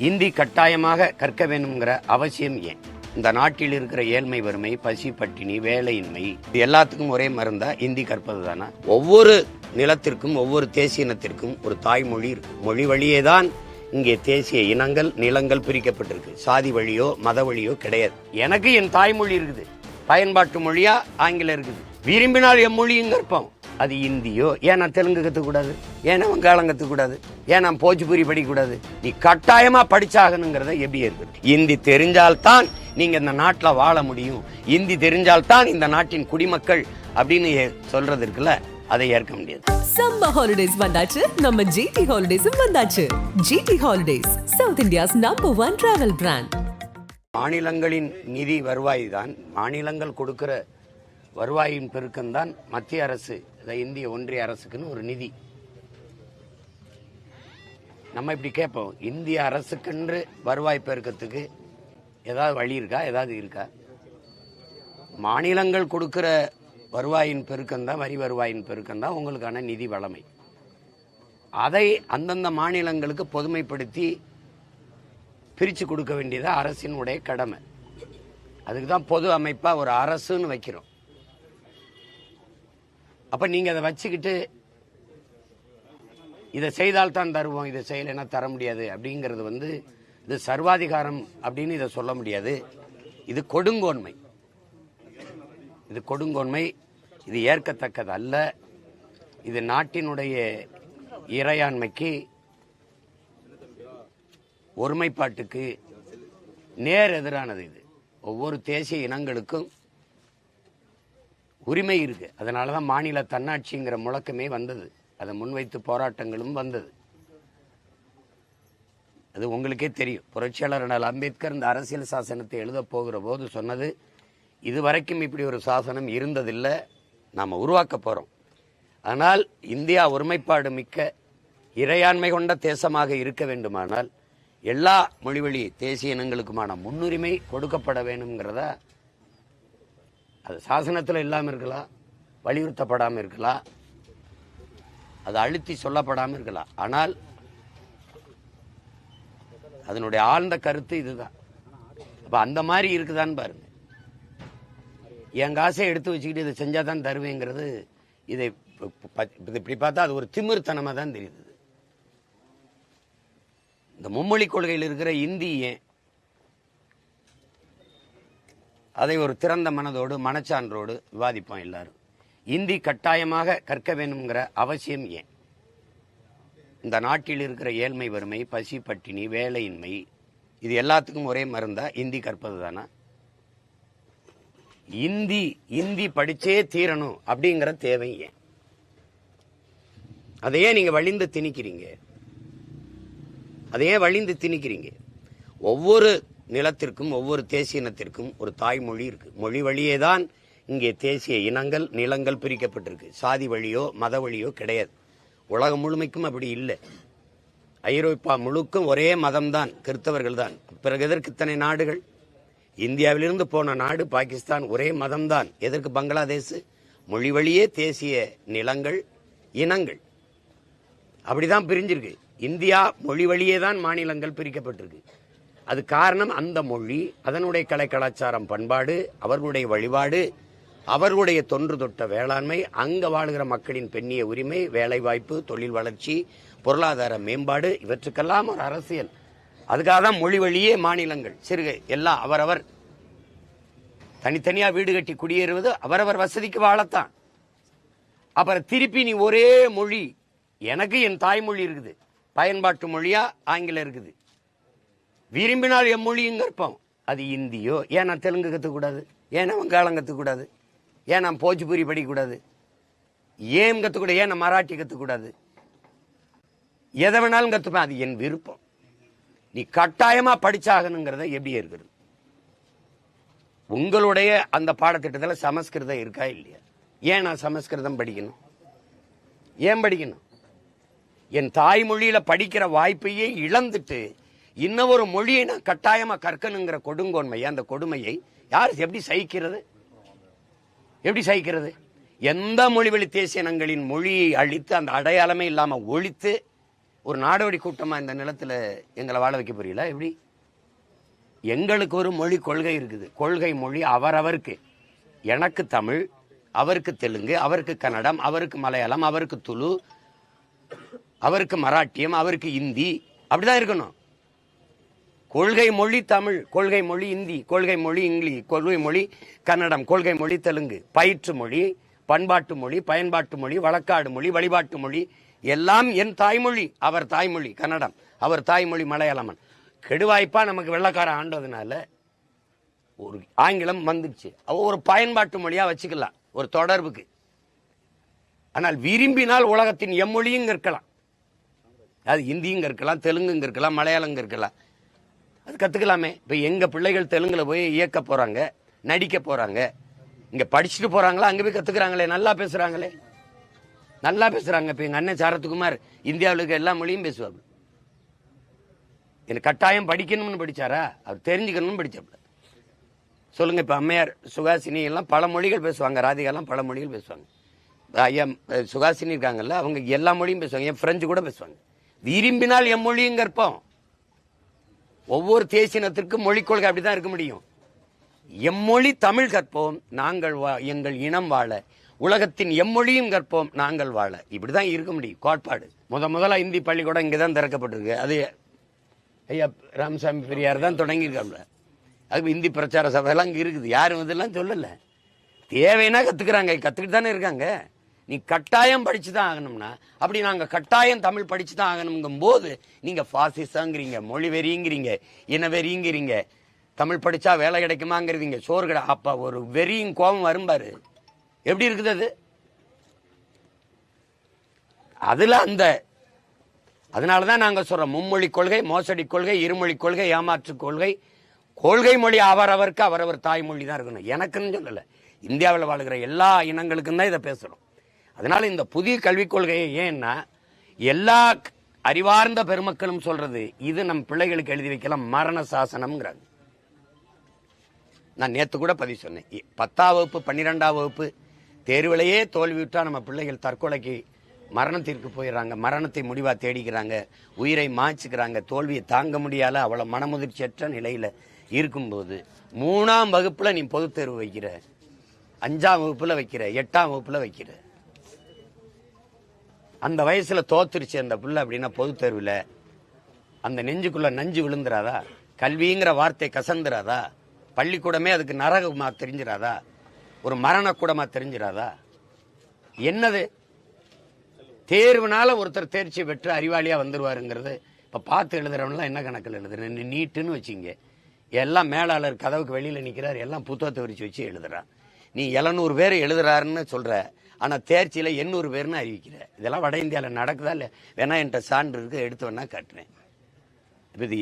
இந்தி கட்டாயமாக கற்க வேண்டும்ங்கிற அவசியம் ஏன்? இந்த நாட்டில் இருக்கிற ஏழ்மை, வறுமை, பசி, பட்டினி, வேலையின்மை இது எல்லாத்துக்கும் ஒரே மருந்தா இந்தி கற்பது தானா? ஒவ்வொரு நிலத்திற்கும் ஒவ்வொரு தேசிய இனத்திற்கும் ஒரு தாய்மொழி இருக்கு. மொழி வழியே தான் இங்கே தேசிய இனங்கள் நிலங்கள் பிரிக்கப்பட்டிருக்கு. சாதி வழியோ மத வழியோ கிடையாது. எனக்கு என் தாய்மொழி இருக்குது. பயன்பாட்டு மொழியா ஆங்கிலம் இருக்குது. விரும்பினால் என் மொழியும் கற்போம். அது இந்தியோ, ஏன் நான் தெலுங்கு கற்றுக்கூடாது? ஏன் நான் வங்காளம் கற்றுக்கூடாது? ஏன் நான் போஜ்பூரி படிக்கக்கூடாது? நீ கட்டாயமா படிச்சாகணுங்கிறத எப்படி இருக்குது? இந்தி தெரிஞ்சால்தான் நீங்க இந்த நாட்டில் வாழ முடியும். இந்தி தெரிஞ்சால்தான் இந்த நாட்டின் குடிமக்கள் அப்படின்னு சொல்றது இருக்குல்ல, அதை ஏற்க முடியாது. சம்மர் ஹாலிடேஸ் வந்தாச்சு, நம்ம ஜிடி ஹாலிடேஸும் வந்தாச்சு. GT holidays, south India's number 1 travel brand. மாநிலங்களின் நிதி வருவாய் தான், மாநிலங்கள் கொடுக்கிற வருவாயின் பெருக்கம்தான் மத்திய அரசு, இந்திய ஒன்றிய அரசுக்குன்னு ஒரு நிதி. நம்ம இப்படி கேட்போம், இந்திய அரசுக்கென்று வருவாய் பெருக்கத்துக்கு ஏதாவது வழி இருக்கா? ஏதாவது இருக்கா? மாநிலங்கள் கொடுக்கிற வருவாயின் பெருக்கம் தான், வரி வருவாயின் பெருக்கம் தான் உங்களுக்கான நிதி வளமை. அதை அந்தந்த மாநிலங்களுக்கு பொதுமைப்படுத்தி பிரித்து கொடுக்க வேண்டியது அரசினுடைய கடமை. அதுக்கு தான் பொது அமைப்பா ஒரு அரசுன்னு வைக்கிறோம். அப்ப நீங்க அதை வச்சுக்கிட்டு இதை செய்தால்தான் தருவோம், இதை செய்யலைன்னா தர முடியாது அப்படிங்கிறது இது சர்வாதிகாரம் அப்படின்னு இதை சொல்ல முடியாது. இது கொடுங்கோன்மை. இது கொடுங்கோன்மை. இது ஏற்கத்தக்கது அல்ல. இது நாட்டினுடைய இறையாண்மைக்கு, ஒருமைப்பாட்டுக்கு நேர் எதிரானது. இது ஒவ்வொரு தேசிய இனங்களுக்கும் உரிமை இருக்கு. அதனாலதான் மாநில தன்னாட்சிங்கிற முழக்கமே வந்தது. அதை முன்வைத்து போராட்டங்களும் வந்தது. அது உங்களுக்கே தெரியும். புரட்சியாளர் அண்ணல் அம்பேத்கர் இந்த அரசியல் சாசனத்தை எழுத போகிற போது சொன்னது, இதுவரைக்கும் இப்படி ஒரு சாசனம் இருந்ததில்லை, நாம உருவாக்க போறோம். ஆனால் இந்தியா ஒருமைப்பாடு மிக்க இறையாண்மை கொண்ட தேசமாக இருக்க வேண்டுமானால் எல்லா மொழிவழி தேசிய இனங்களுக்குமான முன்னுரிமை கொடுக்கப்பட வேண்டும்ங்கிறத, அது சாசனத்தில் இல்லாமல் இருக்கலாம், வலியுறுத்தப்படாமல் இருக்கலாம், அது அழுத்தி சொல்லப்படாமல் இருக்கலாம். ஆனால் அதனுடைய ஆழ்ந்த கருத்து இதுதான். அப்ப அந்த மாதிரி இருக்குதான்னு பாருங்க. என் காசை எடுத்து வச்சுக்கிட்டு இதை செஞ்சாதான் தருவேங்கிறது, இதை இப்படி பார்த்தா அது ஒரு திமிர்த்தனமா தான் தெரியுது. இந்த மும்மொழி கொள்கையில் இருக்கிற இந்தி ஏன்? அதை ஒரு திறந்த மனதோடு மனச்சான்றோடு விவாதிப்போம் எல்லாரும். இந்தி கட்டாயமாக கற்க வேண்டும்ங்கிற அவசியம் ஏன்? இந்த நாட்டில் இருக்கிற ஏழ்மை, வறுமை, பசி, பட்டினி, வேலையின்மை இது எல்லாத்துக்கும் ஒரே மருந்தா இந்தி கற்பது தானா? இந்தி படிச்சே தீரணும் அப்படிங்கிற தேவை ஏன்? அதையே நீங்க வழிந்து திணிக்கிறீங்க. அதையே வழிந்து திணிக்கிறீங்க. ஒவ்வொரு நிலத்திற்கும் ஒவ்வொரு தேசிய இனத்திற்கும் ஒரு தாய்மொழி இருக்கு. மொழி வழியே தான் இங்கே தேசிய இனங்கள் நிலங்கள் பிரிக்கப்பட்டிருக்கு. சாதி வழியோ மத வழியோ கிடையாது. உலகம் முழுமைக்கும் அப்படி இல்லை. ஐரோப்பா முழுக்கும் ஒரே மதம்தான், கிறிஸ்தவர்கள் தான். பிறகு எதற்கு இத்தனை நாடுகள்? இந்தியாவிலிருந்து போன நாடு பாகிஸ்தான், ஒரே மதம்தான். எதற்கு பங்களாதேஷ்? மொழி வழியே தேசிய நிலங்கள் இனங்கள் அப்படிதான் பிரிஞ்சிருக்கு. இந்தியா மொழி வழியே தான் மாநிலங்கள் பிரிக்கப்பட்டிருக்கு. அது காரணம் அந்த மொழி, அதனுடைய கலை கலாச்சாரம், பண்பாடு, அவர்களுடைய வழிபாடு, அவர்களுடைய தொன்று தொட்ட வேளாண்மை, அங்க வாழ்கிற மக்களின் பெண்ணிய உரிமை, வேலை வாய்ப்பு, தொழில் வளர்ச்சி, பொருளாதார மேம்பாடு, இவற்றுக்கெல்லாம் ஒரு அரசியல். அதுக்காக தான் மொழி வழியே மாநிலங்கள். சிறுகை எல்லாம் அவரவர் தனித்தனியா வீடு கட்டி குடியேறுவது அவரவர் வசதிக்கு வாழத்தான். அப்புறம் திருப்பி நீ ஒரே மொழி, எனக்கு என் தாய்மொழி இருக்குது, பயன்பாட்டு மொழியா ஆங்கிலம் இருக்குது, விரும்பினால் என் மொழியும் கற்போம். அது இந்தியோ, ஏன் நான் தெலுங்கு கற்றுக்கூடாது? ஏன் நான் வங்காளம் கற்றுக்கூடாது? ஏன் நான் போஜ்பூரி படிக்கக்கூடாது? ஏன் கற்றுக்கூடாது? ஏன் நான் மராட்டி கற்றுக்கூடாது? எதை வேணாலும் கற்றுப்பேன், அது என் விருப்பம். நீ கட்டாயமா படிச்சாகணுங்கிறத எப்படி இருக்கிறது? உங்களுடைய அந்த பாடத்திட்டத்தில் சமஸ்கிருதம் இருக்கா இல்லையா? ஏன் நான் சமஸ்கிருதம் படிக்கணும்? ஏன் படிக்கணும்? என் தாய்மொழியில படிக்கிற வாய்ப்பையே இழந்துட்டு இன்னொரு மொழியை நான் கட்டாயமா கற்கணுங்கிற கொடுங்கோன்மை, அந்த கொடுமையை யார் எப்படி சகிக்கிறது? எப்படி சகிக்கிறது? எந்த மொழிவழி தேசிய இனங்களின் மொழியை அழித்து அந்த அடையாளமே இல்லாம ஒழித்து ஒரு நாடோடி கூட்டமா இந்த நிலத்துல எங்களை வாழ வைக்க புரியல எப்படி? எங்களுக்கு ஒரு மொழி கொள்கை இருக்குது. கொள்கை மொழி அவரவருக்கு. எனக்கு தமிழ், அவருக்கு தெலுங்கு, அவருக்கு கன்னடம், அவருக்கு மலையாளம், அவருக்கு துளு, அவருக்கு மராட்டியம், அவருக்கு இந்தி. அப்படிதான் இருக்கணும். கொள்கை மொழி தமிழ், கொள்கை மொழி இந்தி, கொள்கை மொழி இங்கிலீஷ், கொள்கை மொழி கன்னடம், கொள்கை மொழி தெலுங்கு, பயிற்று மொழி, பண்பாட்டு மொழி, பயன்பாட்டு மொழி, வழக்காடு மொழி, வழிபாட்டு மொழி எல்லாம் என் தாய்மொழி. அவர் தாய்மொழி கன்னடம், அவர் தாய்மொழி மலையாளமன். கெடுவாய்ப்பா நமக்கு வெள்ளக்காரன் ஆண்டதுனால ஒரு ஆங்கிலம் வந்துடுச்சு. ஒரு பயன்பாட்டு மொழியா வச்சுக்கலாம் ஒரு தொடர்புக்கு. ஆனால் விரும்பினால் உலகத்தின் எம்மொழியும் இருக்கலாம். அது இந்தியும் இருக்கலாம், தெலுங்கும் இருக்கலாம், மலையாளம் இருக்கலாம். அது கத்துக்கலாமே. இப்ப எங்க பிள்ளைகள் தெலுங்குல போய் இயக்க போறாங்க, நடிக்க போறாங்க, இங்க படிச்சுட்டு போறாங்களா, அங்க போய் கத்துக்கிறாங்களே, நல்லா பேசுறாங்களே, நல்லா பேசுறாங்க. இப்ப எங்க அண்ணன் சரத்குமார் இந்தியாவுக்கு எல்லா மொழியும் பேசுவாங்க. எனக்கு கட்டாயம் படிக்கணும்னு படிச்சாரா? அவர் தெரிஞ்சுக்கணும்னு படிச்சாப்ல. சொல்லுங்க. இப்ப அம்மையார் சுகாசினி எல்லாம் பல மொழிகள் பேசுவாங்க, ராதிகா எல்லாம் பல மொழிகள் பேசுவாங்க. ஐயா சுகாசினி இருக்காங்கல்ல, அவங்க எல்லா மொழியும் பேசுவாங்க, என் பிரெஞ்சு கூட பேசுவாங்க. விரும்பினால் எம்மொழியும் கற்போம். ஒவ்வொரு தேசினத்திற்கும் மொழிக் கொள்கை அப்படிதான் இருக்க முடியும். எம்மொழி தமிழ் கற்போம், நாங்கள் எங்கள் இனம் வாழ, உலகத்தின் எம்மொழியும் கற்போம், நாங்கள் வாழ. இப்படிதான் இருக்க முடியும் கோட்பாடு. முதல்ல இந்தி பள்ளிக்கூடம் இங்கதான் திறக்கப்பட்டிருக்கு. அது ஐயா ராமசாமி பெரியார் தான் தொடங்கியிருக்காங்க. அது இந்தி பிரச்சார சபையெல்லாம் இங்க இருக்குது. யாரும் இதெல்லாம் சொல்லல. தேவைன்னா கத்துக்கிறாங்க, கத்துக்கிட்டு தானே இருக்காங்க. நீ கட்டாயம் படிச்சுதான் ஆகணும்னா, அப்படி நாங்க கட்டாயம் தமிழ் படிச்சுதான் ஆகணுங்கும் போது நீங்க பாசிசங்கிறீங்க, மொழி வெறிங்கிறீங்க, இன வெறிங்கிறீங்க, தமிழ் படிச்சா வேலை கிடைக்குமாங்கிறீங்க, சோறு கடை. அப்ப ஒரு வெறியும் கோபம் வரும்பாரு. எப்படி இருக்குது அது? அதுல அதனாலதான் நாங்க சொல்றோம், மும்மொழி கொள்கை, மோசடி கொள்கை, இருமொழி கொள்கை, ஏமாற்று கொள்கை. கொள்கை மொழி அவரவருக்கு அவரவர் தாய்மொழி தான் இருக்கணும். எனக்குன்னு சொல்லல, இந்தியாவில் வாழ்கிற எல்லா இனங்களுக்கும் தான் இதை பேசுறோம். அதனால இந்த புதிய கல்விக் கொள்கையை ஏன்னா எல்லா அறிவார்ந்த பெருமக்களும் சொல்றது, இது நம் பிள்ளைகளுக்கு எழுதி வைக்கலாம் மரண சாசனம்ங்கிறாங்க. நான் நேத்து கூட பதிவு சொன்னேன். 10ஆம் வகுப்பு 12ஆம் வகுப்பு தேர்விலேயே தோல்விவிட்டா நம்ம பிள்ளைகள் தற்கொலைக்கு மரணத்திற்கு போயிடறாங்க, மரணத்தை முடிவா தேடிக்கிறாங்க, உயிரை மாய்ச்சிக்கிறாங்க, தோல்வியை தாங்க முடியாத அவ்வளவு மனமுதிர்ச்சியற்ற நிலையில இருக்கும்போது 3ஆம் வகுப்புல நீ பொதுத் தேர்வு வைக்கிற, 5ஆம் வகுப்புல வைக்கிற, 8ஆம் வகுப்புல வைக்கிற, அந்த வயசுல தோத்துருச்சு அந்த பிள்ளை அப்படின்னா பொதுத் தேர்வுல அந்த நெஞ்சுக்குள்ள நஞ்சு விழுந்துராதா? கல்விங்கிற வார்த்தை கசந்துராதா? பள்ளிக்கூடமே அதுக்கு நரகமா தெரிஞ்சிராதா? ஒரு மரணக்கூடமா தெரிஞ்சிராதா? என்னது தேர்வுனால ஒருத்தர் தேர்ச்சி பெற்று அறிவாளியா வந்துருவாருங்கிறது. இப்ப பார்த்து எழுதுறவன்லாம் என்ன கணக்கில் எழுதுறேன்? நீட்டுன்னு வச்சிங்க, எல்லாம் மேலாளர் கதவுக்கு வெளியில நிக்கிறார், எல்லாம் புத்தகத்தை விரிச்சு வச்சு எழுதுறான். நீ 700 பேர் எழுதுறாருன்னு சொல்ற, ஆனா தேர்ச்சியில 800 பேர்னு அறிவிக்கிற. இதெல்லாம் வட இந்தியாவில் நடக்குதா இல்ல? வேணா என்கிட்ட சான்று இருக்கு, எடுத்து வேணா காட்டுறேன். இது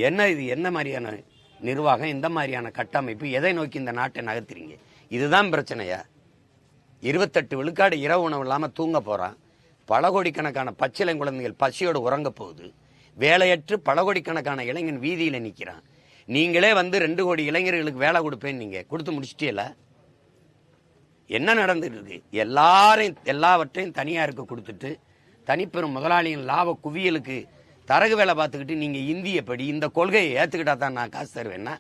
என்ன மாதிரியான நிர்வாகம், இந்த மாதிரியான கட்டமைப்பு, எதை நோக்கி இந்த நாட்டை நகர்த்துறீங்க? இதுதான் பிரச்சனையா? 28 விழுக்காடு இரவு உணவு இல்லாம தூங்க போறான். பல கோடிக்கணக்கான பச்சிலை குழந்தைகள் பசியோடு உறங்க போகுது. வேலையற்று பல கோடிக்கணக்கான இளைஞன் வீதியில நிக்கிறான். நீங்களே வந்து 2 கோடி இளைஞர்களுக்கு வேலை கொடுப்பேன்னு நீங்க கொடுத்து முடிச்சிட்டீல. என்ன நடந்துட்டு இருக்கு? எல்லாவற்றையும் தனியாருக்கு கொடுத்துட்டு தனிப்பெரும் முதலாளியின் லாப குவியலுக்கு தரகு வேலை பார்த்துக்கிட்டு நீங்க இந்திய படி இந்த கொள்கையை ஏத்துக்கிட்டா தான் நான் காசு தருவேன்னா,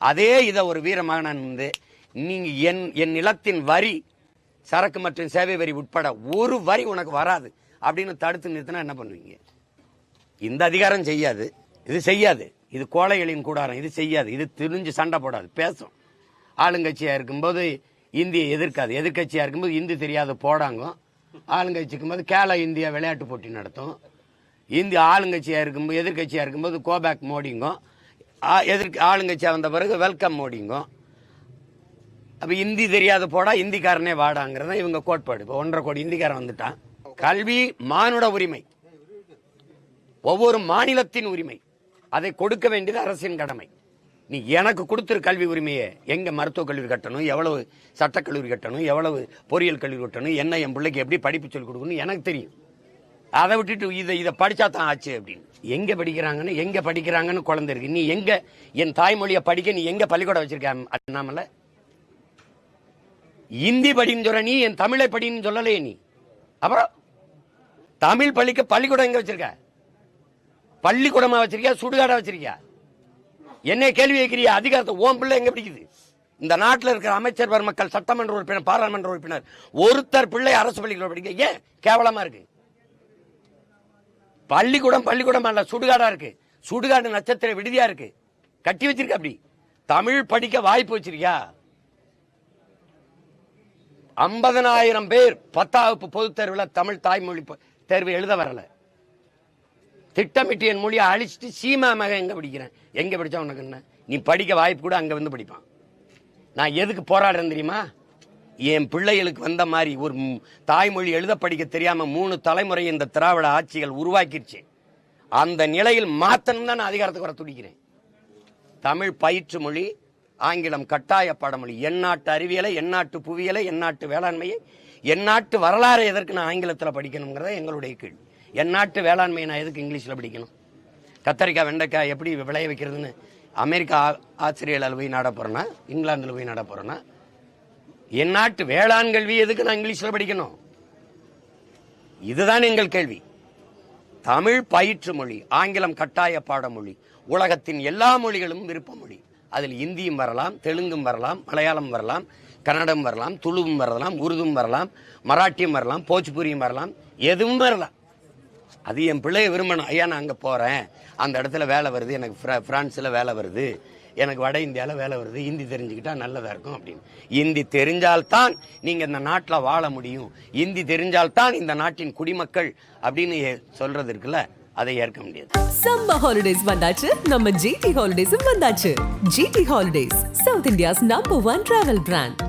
அதே இதை ஒரு வீரமகனான் வந்து நீங்க என் நிலத்தின் வரி, சரக்கு மற்றும் சேவை வரி உட்பட ஒரு வரி உனக்கு வராது அப்படின்னு தடுத்து நிறுத்தினா என்ன பண்ணுவீங்க? இந்த அதிகாரம் செய்யாது, இது செய்யாது, இது கோழைகளின் கூடாரம், இது செய்யாது, இது திரிஞ்சு சண்டை போடாது, பேசும். ஆளுங்கட்சியா இருக்கும்போது இந்தியை எதிர்க்காது, எதிர்கட்சியா இருக்கும்போது இந்தி தெரியாத போடாங்க. ஆளுங்கட்சிக்கும் போது கேல இந்தியா விளையாட்டு போட்டி நடத்தும். இந்திய ஆளுங்கட்சியா இருக்கும்போது எதிர்கட்சியா இருக்கும்போது கோபேக் மோடிங்க, ஆளுங்கட்சியா வந்த பிறகு வெல்கம் மோடிங்க. அப்ப இந்தி தெரியாத போடா, இந்திக்காரனே வாடாங்கிறத இவங்க கோட்பாடு. இப்ப 1.5 கோடி இந்திக்காரன் வந்துட்டான். கல்வி மானுட உரிமை, ஒவ்வொரு மாநிலத்தின் உரிமை, அதை கொடுக்க வேண்டியது அரசின் கடமை. நீ எனக்கு கொடுத்துரு கல்வி உரிமையை. எங்க மருத்துவக் கல்லூரி கட்டணும், எவ்வளவு சட்டக்கல்லூரி கட்டணும், எவ்வளவு பொறியியல் கல்லூரி கட்டணும், என்ன என் பிள்ளைக்கு எப்படி படிப்பு சொல்லிக் கொடுக்கணும் எனக்கு தெரியும். அதை விட்டுட்டு இதை படிச்சா தான் ஆச்சு அப்படின்னு எங்க படிக்கிறாங்கன்னு குழந்தை இருக்கு. நீ எங்க என் தாய்மொழியை படிக்க நீ எங்க பள்ளிக்கூடம் வச்சிருக்க? அண்ணாமலை இந்தி படின்னு சொல்ற, நீ என் தமிழை படின்னு சொல்லலையே நீ. அப்புறம் தமிழ் பள்ளிக்கூடம் எங்க வச்சிருக்க? பள்ளிக்கூடமா வச்சிருக்கியா, சுடுகாடா வச்சிருக்கியா? என்ன கேள்வி வைக்கிறியா? அதிகாரத்தை ஓம் பிள்ளை எங்க பிடிக்குது? இந்த நாட்டில் இருக்கிற அமைச்சர் பெருமக்கள், சட்டமன்ற உறுப்பினர், பாராளுமன்ற உறுப்பினர் ஒருத்தர் பிள்ளை அரசு பள்ளிக்கூடம் படிக்க ஏன்? கேவலமா இருக்கு. பள்ளிக்கூடம் அல்ல, சுடுகாடா இருக்கு. சுடுகாடு நட்சத்திர விடுதியா இருக்கு, கட்டி வச்சிருக்க. அப்படி தமிழ் படிக்க வாய்ப்பு வச்சிருக்கியா? 50,000 பேர் 10ஆம் வகுப்பு பொதுத் தேர்வில் தமிழ் தாய்மொழி தேர்வு எழுத வரல. திட்டமிட்டு என் மொழியை அழிச்சிட்டு சீமா மகன் எங்க படிக்கிறேன், எங்க படிச்சா உனக்கு என்ன? நீ படிக்க வாய்ப்பு கூட அங்க வந்து படிப்பான். நான் எதுக்கு போராடுறேன் தெரியுமா? என் பிள்ளைகளுக்கு வந்த மாதிரி ஒரு தாய்மொழி எழுத படிக்க தெரியாம 3 தலைமுறை இந்த திராவிட ஆட்சிகள் உருவாக்கிடுச்சு. அந்த நிலையில் மாத்தணும் தான் நான் அதிகாரத்துக்கு வர துடிக்கிறேன். தமிழ் பயிற்று மொழி, ஆங்கிலம் கட்டாய பாடமொழி, எந்நாட்டு அறிவியலை, எந்நாட்டு புவியியலை, எந்நாட்டு வேளாண்மையை, எந்நாட்டு வரலாறு எதற்கு நான் ஆங்கிலத்தில் படிக்கணுங்கிறத எங்களுடைய கேள்வி. எந்நாட்டு வேளாண்மையை நான் எதுக்கு இங்கிலீஷில் படிக்கணும்? கத்தரிக்காய் வெண்டைக்காய் எப்படி விளைய வைக்கிறதுன்னு அமெரிக்கா ஆஸ்திரேலியாவில் போய் நாட போறேன்னா, இங்கிலாந்தில் போய் நாட போறேன்னா, என் நாட்டு வேளாண் கல்வி எதுக்கு நான் இங்கிலீஷ்ல படிக்கணும்? இதுதான் எங்கள் கேள்வி. தமிழ் பயிற்று மொழி, ஆங்கிலம் கட்டாய பாடமொழி, உலகத்தின் எல்லா மொழிகளும் விருப்ப மொழி. அதில் இந்தியும் வரலாம், தெலுங்கும் வரலாம், மலையாளம் வரலாம், கன்னடம் வரலாம், துளுவும் வரலாம், உருதும் வரலாம், மராட்டியும் வரலாம், போஜ்பூரியும் வரலாம், எதுவும் வரலாம். அது என் பிள்ளைய விரும்பணும். ஐயா நான் அங்கே போகிறேன், அந்த இடத்துல வேலை வருது, எனக்கு பிரான்ஸில் வேலை வருது, எனக்கு வட இந்தியாவில் வேலை வருது, ஹிந்தி தெரிஞ்சுக்கிட்டா நல்லதாக இருக்கும் அப்படின்னு. ஹிந்தி தெரிஞ்சால்தான் நீங்கள் இந்த நாட்டில் வாழ முடியும், ஹிந்தி தெரிஞ்சால்தான் இந்த நாட்டின் குடிமக்கள் அப்படின்னு சொல்றது இருக்குல்ல, அதை ஏற்க முடியாது. சம்மர் ஹாலிடேஸ் வந்தாச்சு, நம்ம ஜிடி ஹாலிடேஸும் வந்தாச்சு. GT holidays, south India's number 1 travel brand.